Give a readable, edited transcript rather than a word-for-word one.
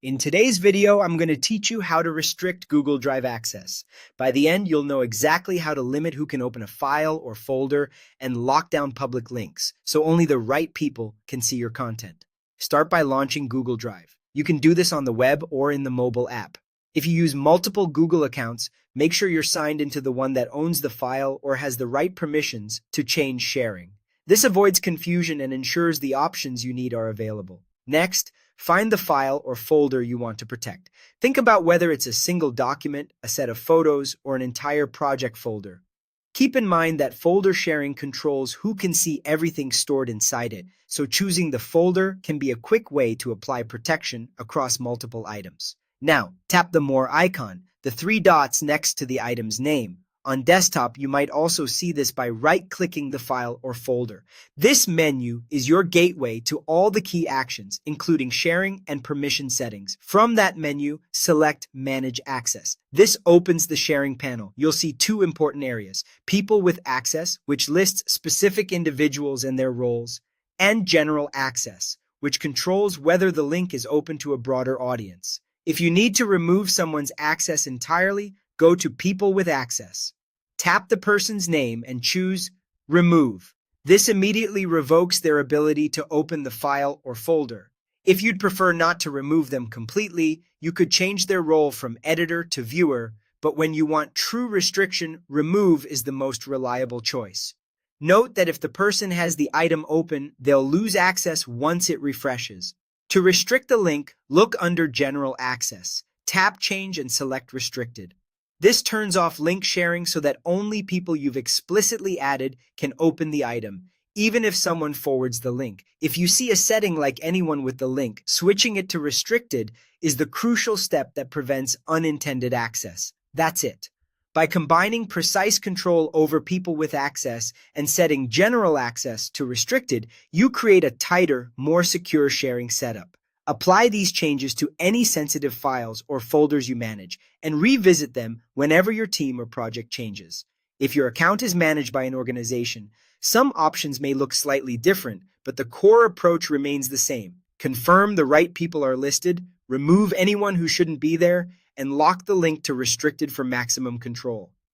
In today's video, I'm going to teach you how to restrict Google Drive access. By the end, you'll know exactly how to limit who can open a file or folder and lock down public links, so only the right people can see your content. Start by launching Google Drive. You can do this on the web or in the mobile app. If you use multiple Google accounts, make sure you're signed into the one that owns the file or has the right permissions to change sharing. This avoids confusion and ensures the options you need are available. Next, find the file or folder you want to protect. Think about whether it's a single document, a set of photos, or an entire project folder. Keep in mind that folder sharing controls who can see everything stored inside it, so choosing the folder can be a quick way to apply protection across multiple items. Now, tap the More icon, the three dots next to the item's name. On desktop, you might also see this by right-clicking the file or folder. This menu is your gateway to all the key actions, including sharing and permission settings. From that menu, select Manage Access. This opens the sharing panel. You'll see two important areas: People with Access, which lists specific individuals and their roles, and General Access, which controls whether the link is open to a broader audience. If you need to remove someone's access entirely, go to People with Access. Tap the person's name and choose Remove. This immediately revokes their ability to open the file or folder. If you'd prefer not to remove them completely, you could change their role from editor to viewer, but when you want true restriction, Remove is the most reliable choice. Note that if the person has the item open, they'll lose access once it refreshes. To restrict the link, look under General Access. Tap Change and select Restricted. This turns off link sharing so that only people you've explicitly added can open the item, even if someone forwards the link. If you see a setting like Anyone with the link, switching it to Restricted is the crucial step that prevents unintended access. That's it. By combining precise control over people with access and setting general access to restricted, you create a tighter, more secure sharing setup. Apply these changes to any sensitive files or folders you manage, and revisit them whenever your team or project changes. If your account is managed by an organization, some options may look slightly different, but the core approach remains the same. Confirm the right people are listed, remove anyone who shouldn't be there, and lock the link to restricted for maximum control.